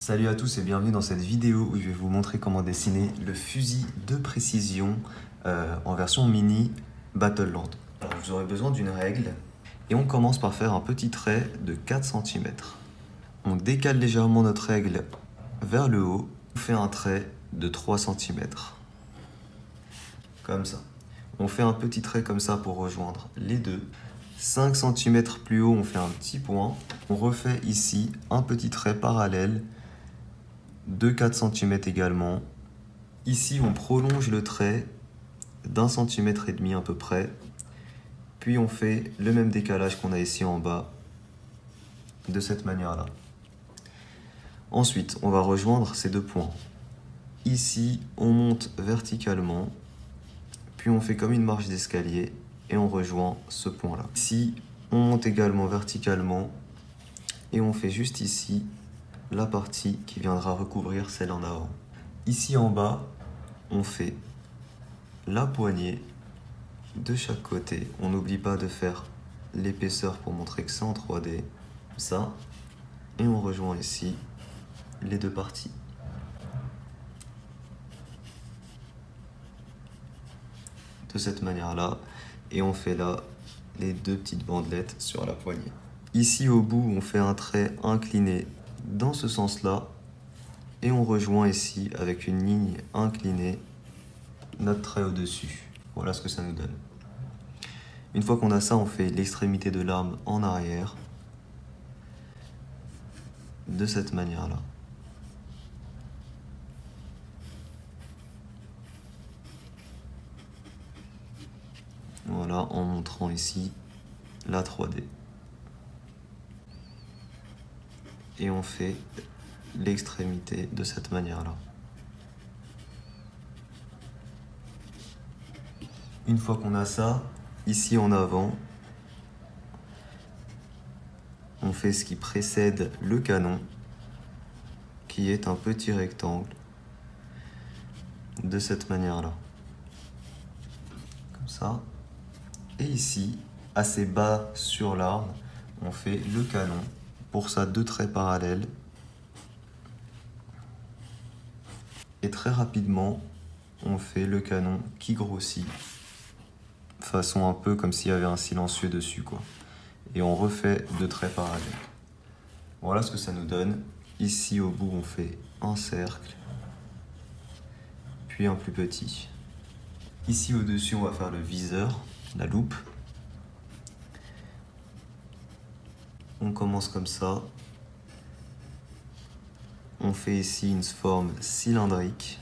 Salut à tous et bienvenue dans cette vidéo où je vais vous montrer comment dessiner le fusil de précision en version mini Battleland. Alors vous aurez besoin d'une règle et on commence par faire un petit trait de 4 cm. On décale légèrement notre règle vers le haut, on fait un trait de 3 cm. Comme ça. On fait un petit trait comme ça pour rejoindre les deux. 5 cm plus haut, on fait un petit point. On refait ici un petit trait parallèle de 4 cm également. Ici, on prolonge le trait d'1,5 cm à peu près. Puis on fait le même décalage qu'on a ici en bas, de cette manière-là. Ensuite, on va rejoindre ces deux points. Ici, on monte verticalement, puis on fait comme une marche d'escalier et on rejoint ce point-là. Ici, on monte également verticalement et on fait juste ici la partie qui viendra recouvrir celle en avant. Ici en bas, on fait la poignée de chaque côté. On n'oublie pas de faire l'épaisseur pour montrer que c'est en 3D. Ça. Et on rejoint ici les deux parties. De cette manière-là. Et on fait là les deux petites bandelettes sur la poignée. Ici au bout, on fait un trait incliné dans ce sens-là. Et on rejoint ici avec une ligne inclinée notre trait au-dessus. Voilà ce que ça nous donne. Une fois qu'on a ça, on fait l'extrémité de l'arme en arrière. De cette manière-là. Voilà, en montrant ici la 3D. Et on fait l'extrémité de cette manière-là. Une fois qu'on a ça, ici en avant, on fait ce qui précède le canon, qui est un petit rectangle, de cette manière-là. Comme ça. Et ici, assez bas sur l'arme, on fait le canon. Pour ça, deux traits parallèles. Et très rapidement, on fait le canon qui grossit. Façon un peu comme s'il y avait un silencieux dessus, quoi. Et on refait deux traits parallèles. Voilà ce que ça nous donne. Ici au bout, on fait un cercle, puis un plus petit. Ici au-dessus, on va faire le viseur, la loupe. On commence comme ça. On fait ici une forme cylindrique.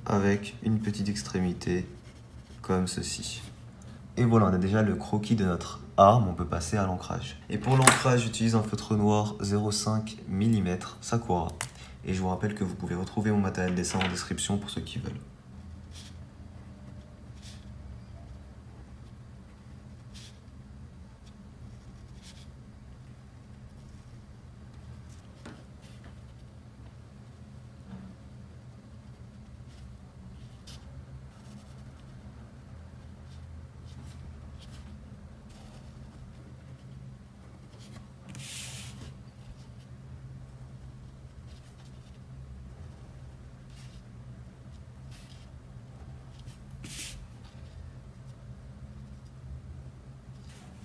Avec une petite extrémité comme ceci. Et voilà, on a déjà le croquis de notre arme, on peut passer à l'ancrage. Et pour l'ancrage, j'utilise un feutre noir 0,5 mm Sakura. Et je vous rappelle que vous pouvez retrouver mon matériel dessin en description pour ceux qui veulent.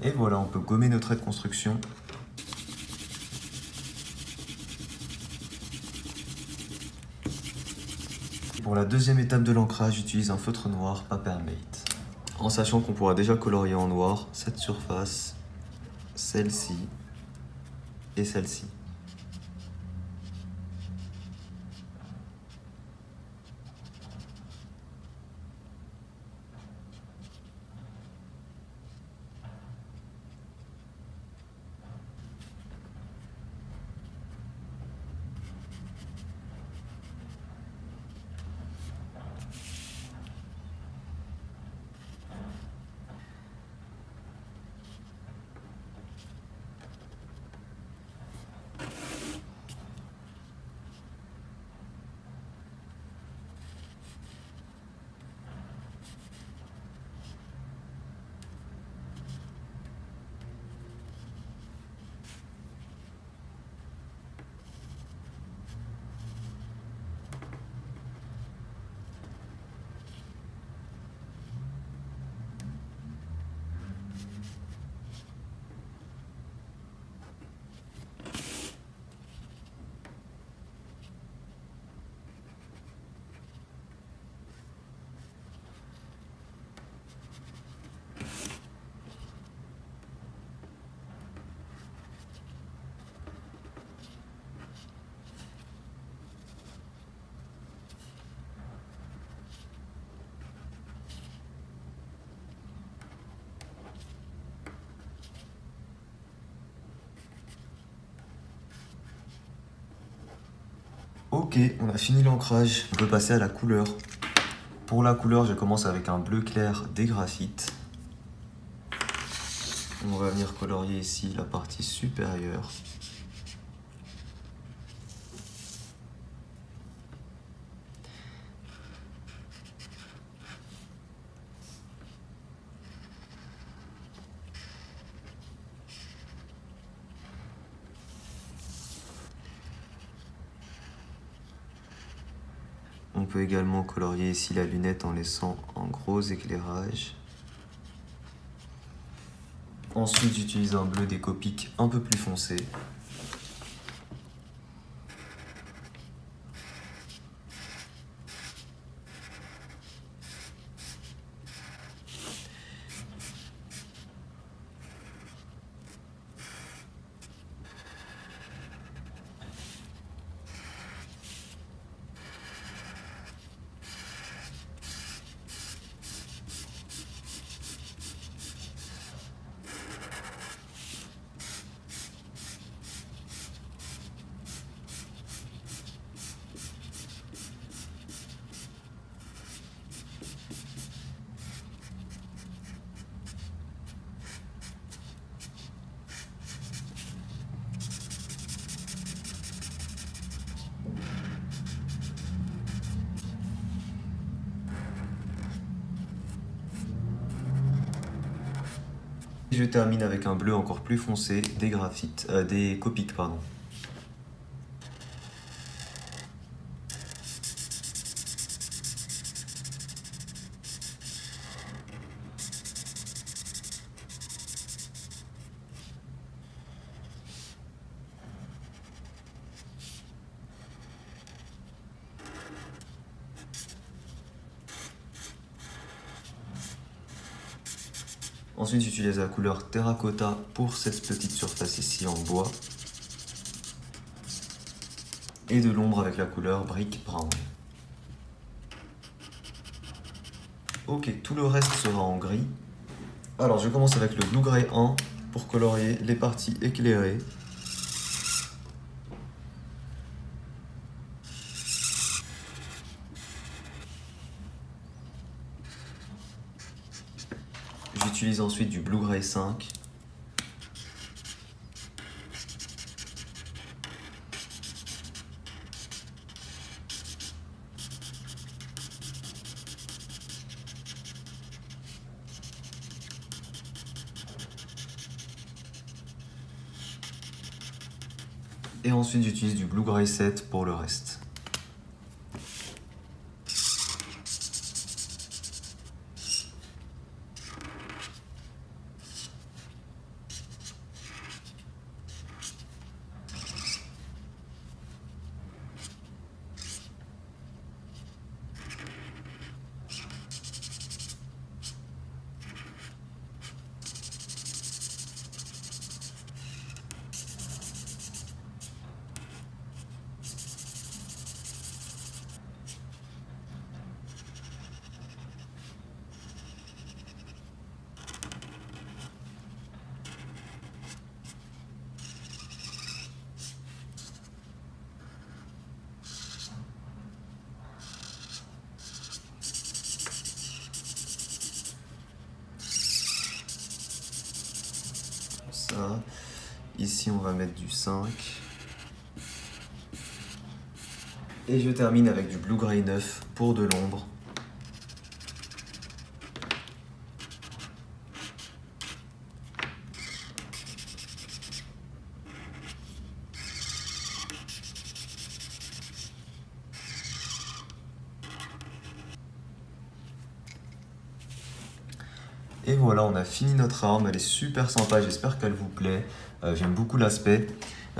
Et voilà, on peut gommer nos traits de construction. Pour la deuxième étape de l'ancrage, j'utilise un feutre noir Papermate. En sachant qu'on pourra déjà colorier en noir cette surface, celle-ci et celle-ci. Ok, on a fini l'ancrage, on peut passer à la couleur. Pour la couleur, je commence avec un bleu clair des graphites. On va venir colorier ici la partie supérieure. On peut également colorier ici la lunette en laissant un gros éclairage. Ensuite, j'utilise un bleu des Copic un peu plus foncé. Je termine avec un bleu encore plus foncé des graphites, des Copic, pardon. Ensuite, j'utilise la couleur terracotta pour cette petite surface ici en bois. Et de l'ombre avec la couleur brick brown. Ok, tout le reste sera en gris. Alors, je commence avec le Blue Gray 1 pour colorier les parties éclairées. J'utilise ensuite du Blue Gray 5. Et ensuite, j'utilise du Blue Gray 7 pour le reste. Ça. Ici, on va mettre du 5. Et je termine avec du Blue Gray 9 pour de l'ombre. Et voilà, on a fini notre arme, elle est super sympa, j'espère qu'elle vous plaît, j'aime beaucoup l'aspect.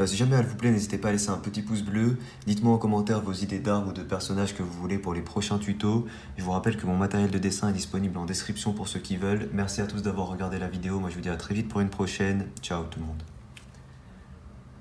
Si jamais elle vous plaît, n'hésitez pas à laisser un petit pouce bleu, dites-moi en commentaire vos idées d'armes ou de personnages que vous voulez pour les prochains tutos. Je vous rappelle que mon matériel de dessin est disponible en description pour ceux qui veulent. Merci à tous d'avoir regardé la vidéo, moi je vous dis à très vite pour une prochaine, ciao tout le monde.